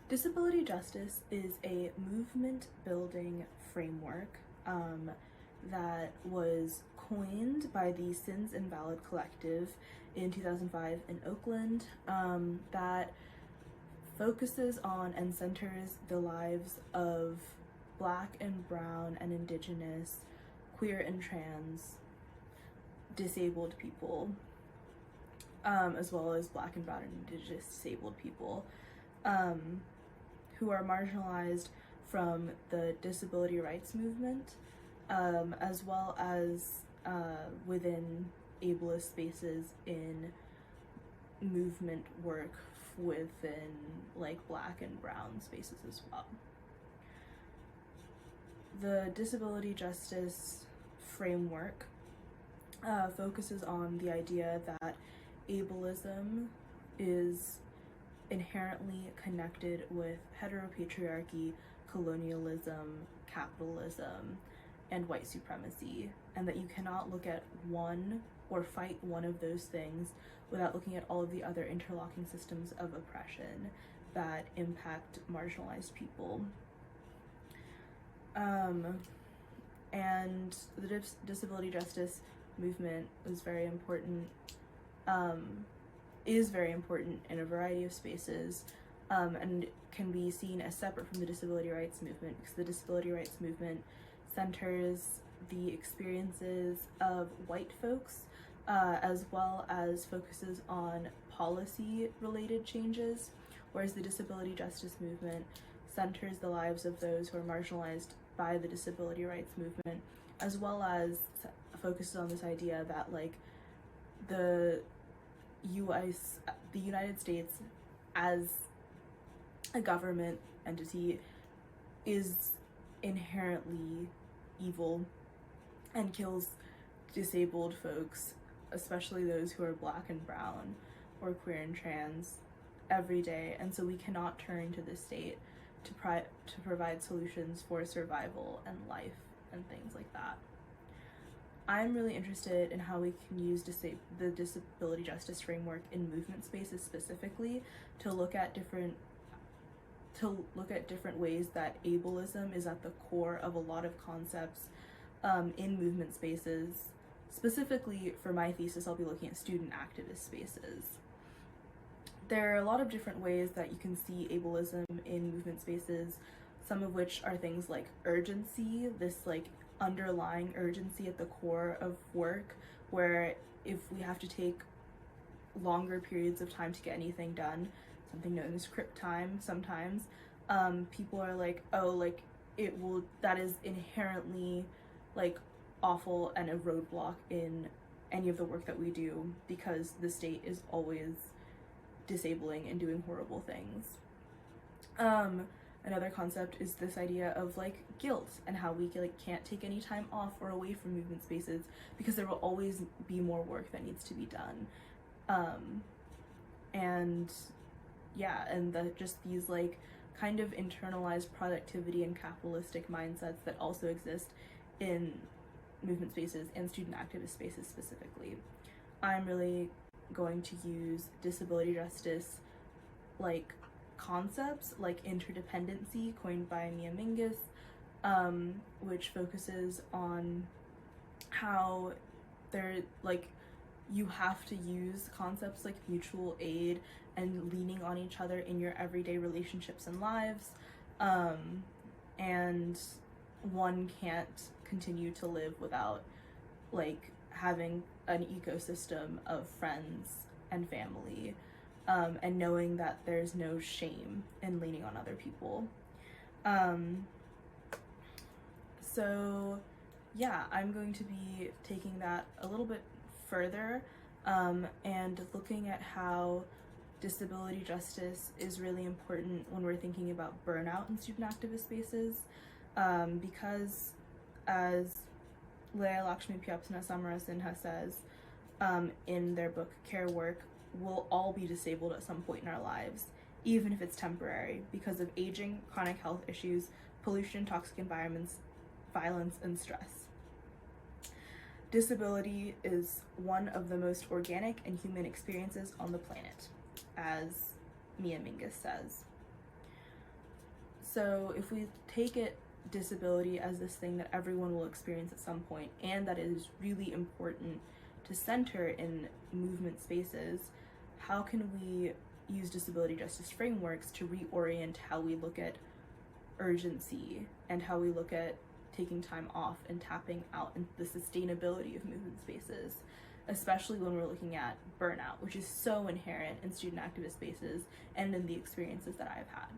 Disability justice is a movement-building framework that was coined by the Sins Invalid Collective in 2005 in Oakland, that focuses on and centers the lives of Black and Brown and Indigenous, queer and trans, disabled people, as well as Black and Brown and Indigenous disabled people, who are marginalized from the disability rights movement, as well as within ableist spaces in movement work within like Black and Brown spaces as well. The disability justice framework focuses on the idea that ableism is inherently connected with heteropatriarchy, colonialism, capitalism, and white supremacy, and that you cannot look at one or fight one of those things without looking at all of the other interlocking systems of oppression that impact marginalized people. And the disability justice movement is very important in a variety of spaces, and can be seen as separate from the disability rights movement, because the disability rights movement centers the experiences of white folks, as well as focuses on policy-related changes, whereas the disability justice movement centers the lives of those who are marginalized by the disability rights movement, as well as focuses on this idea that like the United States as a government entity is inherently evil and kills disabled folks, especially those who are Black and Brown or queer and trans, every day, and so we cannot turn to the state to provide solutions for survival and life and things like that. I'm really interested in how we can use the disability justice framework in movement spaces specifically to look at different ways that ableism is at the core of a lot of concepts in movement spaces. Specifically for my thesis, I'll be looking at student activist spaces. There are a lot of different ways that you can see ableism in movement spaces, some of which are things like urgency, this like underlying urgency at the core of work, where if we have to take longer periods of time to get anything done, something known as crip time sometimes, people are like, oh, like that is inherently like awful and a roadblock in any of the work that we do, because the state is always disabling and doing horrible things. Another concept is this idea of like guilt and how we like can't take any time off or away from movement spaces because there will always be more work that needs to be done. And just these like kind of internalized productivity and capitalistic mindsets that also exist in movement spaces and student activist spaces specifically. I'm really going to use disability justice like concepts like interdependency, coined by Mia Mingus, which focuses on how you have to use concepts like mutual aid and leaning on each other in your everyday relationships and lives, and one can't continue to live without like having an ecosystem of friends and family, and knowing that there's no shame in leaning on other people. So yeah, I'm going to be taking that a little bit further, and looking at how disability justice is really important when we're thinking about burnout in student activist spaces, because as Leah Lakshmi Piepzna-Samarasinha says in their book Care Work, we'll all be disabled at some point in our lives, even if it's temporary, because of aging, chronic health issues, pollution, toxic environments, violence, and stress. Disability is one of the most organic and human experiences on the planet, as Mia Mingus says. So if we take it disability as this thing that everyone will experience at some point, and that it is really important to center in movement spaces, how can we use disability justice frameworks to reorient how we look at urgency and how we look at taking time off and tapping out into the sustainability of movement spaces, especially when we're looking at burnout, which is so inherent in student activist spaces and in the experiences that I've had.